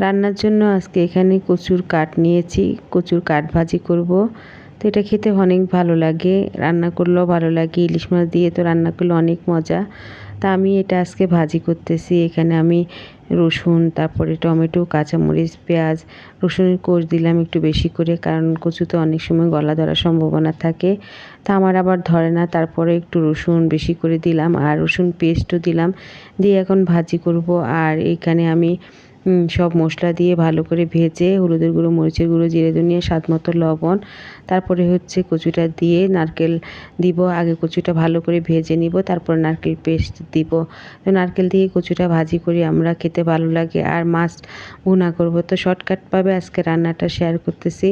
রান্নার জন্য আজকে এখানে কচুর কাঠ নিয়েছি, কচুর কাঠ ভাজি করব। তো এটা খেতে অনেক ভালো লাগে, রান্না করলেও ভালো লাগে, ইলিশ মাছ দিয়ে তো রান্না করলে অনেক মজা। তা আমি এটা আজকে ভাজি করতেছি। এখানে আমি রসুন, তারপরে টমেটো, কাঁচামরিচ, পেঁয়াজ, রসুনের কোষ দিলাম একটু বেশি করে, কারণ কচুতে অনেক সময় গলা ধরার সম্ভাবনা থাকে। তা আমার আবার ধরে না, তারপরে একটু রসুন বেশি করে দিলাম আর রসুন পেস্টও দিলাম, দিয়ে এখন ভাজি করব। আর এখানে আমি সব মশলা দিয়ে ভালো করে ভেজে হলুদের গুঁড়ো, মরিচের গুঁড়ো, জিরে ধনিয়া, স্বাদ মতো লবণ, তারপরে হচ্ছে কচুটা দিয়ে নারকেল দিব। আগে কচুটা ভালো করে ভেজে নিব, তারপর নারকেল পেস্ট দিব। তো নারকেল দিয়ে কচুটা ভাজি করি আমরা, খেতে ভালো লাগে। আর মাছ ভুনা করব। তো শর্টকাটভাবে আজকে রান্নাটা শেয়ার করতেছি,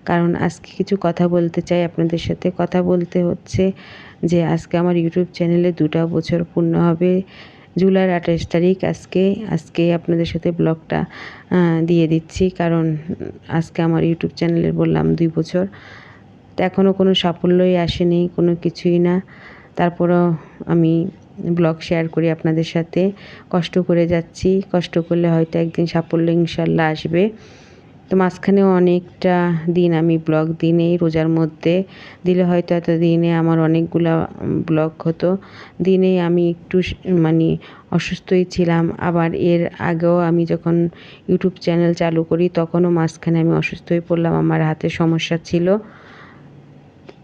কারণ আজকে কিছু কথা বলতে চাই আপনাদের সাথে। কথা বলতে হচ্ছে যে আজকে আমার ইউটিউব চ্যানেলে 2টা বছর পূর্ণ হবে, জুলাইয়ের 28 তারিখ। আজকে আপনাদের সাথে ব্লগটা দিয়ে দিচ্ছি, কারণ আজকে আমার ইউটিউব চ্যানেলের বললাম 2 বছর। তো এখনও কোনো সাফল্যই আসেনি, কোনো কিছুই না। তারপরও আমি ব্লগ শেয়ার করি আপনাদের সাথে। কষ্ট করে যাচ্ছি, কষ্ট করলে হয়তো একদিন সাফল্য ইনশাল্লাহ আসবে। তো মাঝখানেও অনেকটা দিন আমি ব্লগ দিই, রোজার মধ্যে দিলে হয়তো এতদিনে আমার অনেকগুলা ব্লগ হতো। দিনেই আমি একটু মানে অসুস্থই ছিলাম। আবার এর আগেও আমি যখন ইউটিউব চ্যানেল চালু করি তখনও মাঝখানে আমি অসুস্থ হয়ে পড়লাম, আমার হাতে সমস্যা ছিল।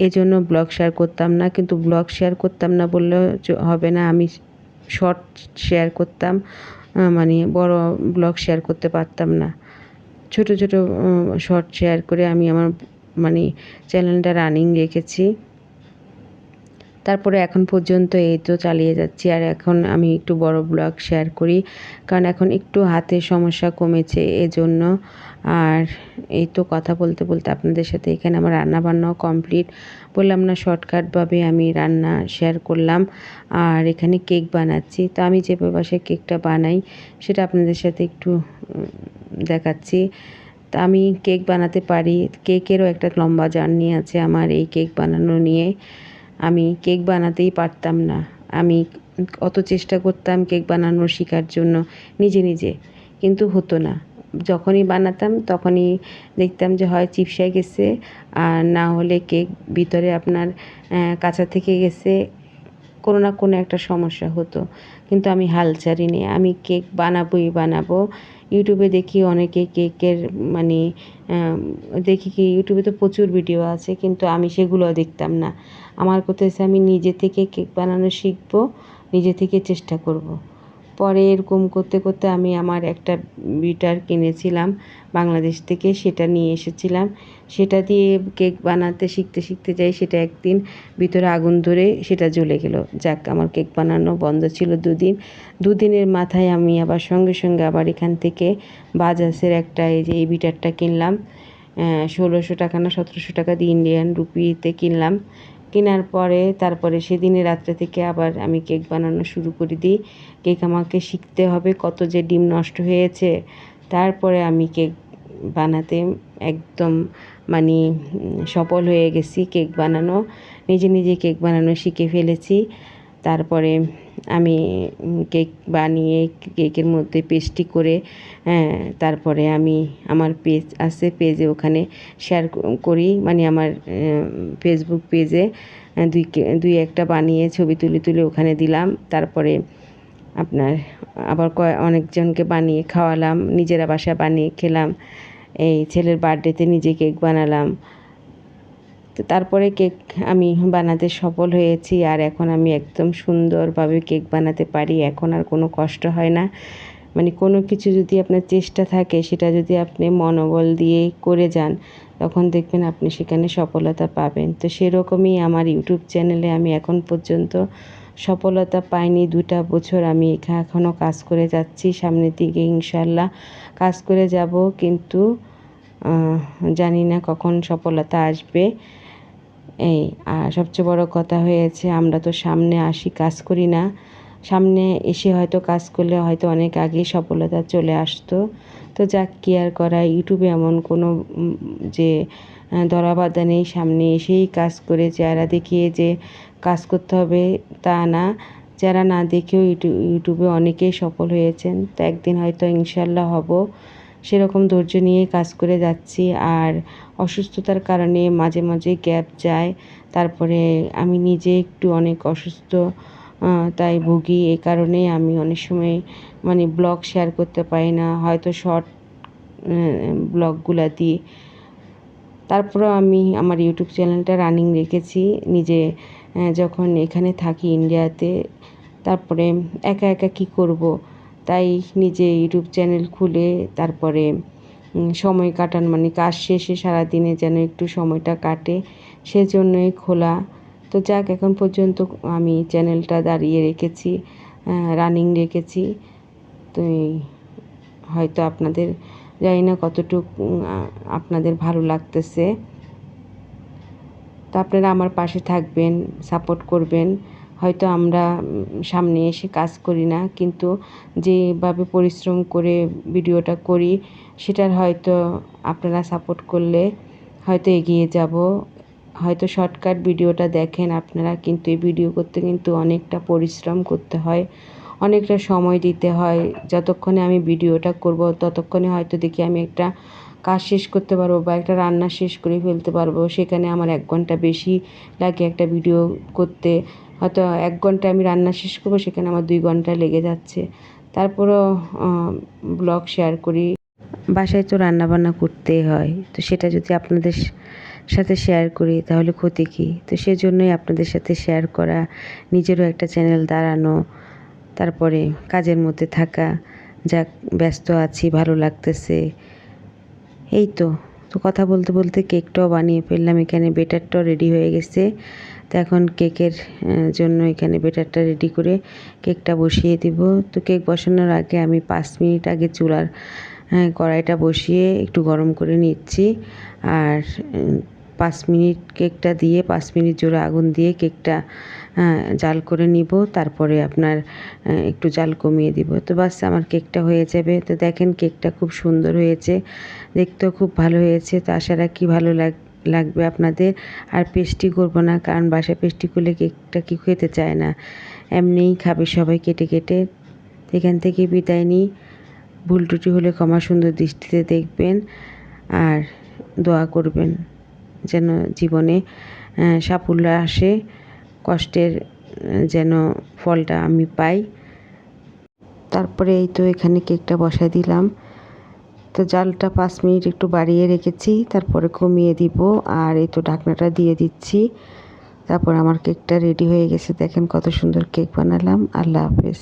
এজন্য ব্লগ শেয়ার করতাম না, কিন্তু ব্লগ শেয়ার করতাম না বললেও হবে না, আমি শর্ট শেয়ার করতাম, মানে বড় ব্লগ শেয়ার করতে পারতাম না। ছোট ছোট শর্ট শেয়ার করে আমি আমার মানে চ্যানেলটা রানিং রেখেছি। তারপরে এখন পর্যন্ত এই তো চালিয়ে যাচ্ছি। আর এখন আমি একটু বড় ব্লগ শেয়ার করি, কারণ এখন একটু হাতের সমস্যা কমেছে এজন্য। আর এই তো কথা বলতে বলতে আপনাদের সাথে এখানে আমার রান্না বান্নাও কমপ্লিট। বললাম না, শর্টকাটভাবে আমি রান্না শেয়ার করলাম। আর এখানে কেক বানাচ্ছি। তো আমি যেভাবে বাসায় কেকটা বানাই সেটা আপনাদের সাথে একটু দেখাচ্ছি। তা আমি কেক বানাতে পারি, কেকেরও একটা লম্বা জার্নি আছে আমার এই কেক বানানো নিয়ে। আমি কেক বানাতেই পারতাম না, আমি অত চেষ্টা করতাম কেক বানানো শেখার জন্য নিজে নিজে, কিন্তু হতো না। যখনই বানাতাম তখনই দেখতাম যে হয় চিপসে গেছে, আর না হলে কেক ভিতরে আপনার কাঁচা থেকে গেছে, কোনো না কোনো একটা সমস্যা হতো। কিন্তু আমি হাল ছাড়িনি, আমি কেক বানাবোই বানাবো। ইউটিউবে দেখি অনেকে কেকের মানে দেখি কি ইউটিউবে তো প্রচুর ভিডিও আছে, কিন্তু আমি সেগুলো দেখতাম না। আমার কথা হচ্ছে আমি নিজে থেকে কেক বানানো শিখবো, নিজে থেকে চেষ্টা করব। পরে এরকম করতে করতে আমি আমার একটা বিটার কিনেছিলাম বাংলাদেশ থেকে, সেটা নিয়ে এসেছিলাম। সেটা দিয়ে কেক বানাতে শিখতে শিখতে যাই, সেটা একদিন ভিতরে আগুন ধরে সেটা জ্বলে গেল। যাক, আমার কেক বানানো বন্ধ ছিল 2 দিন। 2 দিনের মাথায় আমি আবার সঙ্গে সঙ্গে আবার এখান থেকে বাজাজের একটা এই যে এই বিটারটা কিনলাম। 1600 টাকা না 1700 টাকা দিয়ে ইন্ডিয়ান রুপিতে কিনলাম। কেনার পরে তারপরে সেদিনই রাত্রে থেকে আবার আমি কেক বানানো শুরু করে দিই। কেক আমাকে শিখতে হবে, কত যে ডিম নষ্ট হয়েছে। তারপরে আমি কেক বানাতে একদম মানে সফল হয়ে গেছি। কেক বানানো নিজে নিজে কেক বানানো শিখে ফেলেছি। তারপরে আমি কেক বানিয়ে কেকের মধ্যে পেস্ট্রি করে তারপরে আমি আমার পেজ আছে, পেজে ওখানে শেয়ার করি, মানে আমার ফেসবুক পেজে দুই একটা বানিয়ে ছবি তুলে তুলে ওখানে দিলাম। তারপরে আপনার আবার অনেকজনকে বানিয়ে খাওয়ালাম, নিজেরা বাসায় বানিয়ে খেলাম। এই ছেলের বার্থডেতে নিজে কেক বানালাম। তো তারপরে কেক আমি বানাতে সফল হয়েছি, আর এখন আমি একদম সুন্দরভাবে কেক বানাতে পারি। এখন আর কোনো কষ্ট হয় না। মানে কোনো কিছু যদি আপনার চেষ্টা থাকে, সেটা যদি আপনি মনোবল দিয়ে করে যান, তখন দেখবেন আপনি সেখানে সফলতা পাবেন। তো সেরকমই আমার ইউটিউব চ্যানেলে আমি এখন পর্যন্ত সফলতা পাইনি। 2টা বছর আমি এখনও কাজ করে যাচ্ছি, সামনের দিকে ইনশাল্লাহ কাজ করে যাব, কিন্তু জানি না কখন সফলতা আসবে। এই আর সবচেয়ে বড় কথা হয়েছে, আমরা তো সামনে আসি, কাজ করি না। সামনে এসে হয়তো কাজ করলে হয়তো অনেক আগেই সফলতা চলে আসতো। তো যাক, কি আর করা, ইউটিউবে এমন কোনো যে ধরাবাধা নেই, সামনে এসেই কাজ করে চেহারা দেখিয়ে যে কাজ করতে হবে তা না। যারা না দেখেও ইউটিউবে অনেকেই সফল হয়েছেন। তো একদিন হয়তো ইনশাল্লাহ হব। সেরকম ধৈর্য নিয়েই কাজ করে যাচ্ছি। আর অসুস্থতার কারণে মাঝে মাঝে গ্যাপ যায়। তারপরে আমি নিজে একটু অনেক অসুস্থ, তাই ভুগি। এই কারণে আমি অনেক সময় মানে ব্লগ শেয়ার করতে পারি না, হয়তো শর্ট ব্লগগুলা দিই। তারপরেও আমি আমার ইউটিউব চ্যানেলটা রানিং রেখেছি নিজে। যখন এখানে থাকি ইন্ডিয়াতে, তারপরে একা একা কী করব, তাই নিজে ইউটিউব চ্যানেল খুলে তারপরে সময় কাটান, মানে কাজ শেষে সারাদিনে যেন একটু সময়টা কাটে, সেজন্যই খোলা। তো যাক, এখন পর্যন্ত আমি চ্যানেলটা দাঁড়িয়ে রেখেছি, রানিং রেখেছি। তো হয়তো আপনাদের জানি না কতটুকু আপনাদের ভালো লাগতেছে। তো আপনারা আমার পাশে থাকবেন, সাপোর্ট করবেন। হয়তো আমরা সামনে এসে কাজ করি না, কিন্তু যেভাবে পরিশ্রম করে ভিডিওটা করি সেটার হয়তো আপনারা সাপোর্ট করলে হয়তো এগিয়ে যাব। হয়তো শর্টকাট ভিডিওটা দেখেন আপনারা, কিন্তু এই ভিডিও করতে কিন্তু অনেকটা পরিশ্রম করতে হয়, অনেকটা সময় দিতে হয়। যতক্ষণে আমি ভিডিওটা করব ততক্ষণে হয়তো দেখি আমি একটা কাজ শেষ করতে পারবো বা একটা রান্না শেষ করে ফেলতে পারবো। সেখানে আমার 1 ঘন্টা বেশি লাগে একটা ভিডিও করতে। হয়তো 1 ঘন্টায় আমি রান্না শেষ করবো, সেখানে আমার 2 ঘন্টা লেগে যাচ্ছে। তারপরেও ব্লগ শেয়ার করি। বাসায় তো রান্নাবান্না করতেই হয়, তো সেটা যদি আপনাদের সাথে শেয়ার করি তাহলে ক্ষতি কী? তো সেজন্যই আপনাদের সাথে শেয়ার করা, নিজেরও একটা চ্যানেল দাঁড়ানো, তারপরে কাজের মধ্যে থাকা। যাক, ব্যস্ত আছি, ভালো লাগতেছে। এই তো। তো কথা বলতে বলতে কেকটাও বানিয়ে ফেললাম। এখানে বেটারটাও রেডি হয়ে গেছে। তো এখন কেকের জন্য এখানে বেটারটা রেডি করে কেকটা বসিয়ে দিব। তো কেক বসানোর আগে আমি 5 মিনিট আগে চুলার কড়াইটা বসিয়ে একটু গরম করে নিচ্ছি। আর 5 মিনিট কেকটা দিয়ে 5 মিনিট জোরে আগুন দিয়ে কেকটা জাল করে নিব। তারপরে আপনার একটু জাল কমিয়ে দিব। তো বাস, আমার কেকটা হয়ে যাবে। তো দেখেন, কেকটা খুব সুন্দর হয়েছে, দেখতেও খুব ভালো হয়েছে। তো আশা রাখি ভালো লাগবে আপনাদের। আর পেস্ট্রি করব না, কারণ বাসায় পেস্ট্রি করলে কেকটা কি খেতে চায় না, এমনিই খাবে সবাই কেটে কেটে। এখান থেকে বিদায় নিই। ভুল ত্রুটি হলে ক্ষমা সুন্দর দৃষ্টিতে দেখবেন, আর দোয়া করবেন যেন জীবনে সাফল্য আসে, কষ্টের যেন ফলটা আমি পাই। তারপরে এই তো এখানে কেকটা বসায় দিলাম। তো জালটা 5 মিনিট একটু বাড়িয়ে রেখেছি, তারপরে কমিয়ে দিব। আর এই তো ঢাকনাটা দিয়ে দিচ্ছি। তারপর আমার কেকটা রেডি হয়ে গেছে। দেখেন কত সুন্দর কেক বানালাম। আল্লাহ হাফেজ।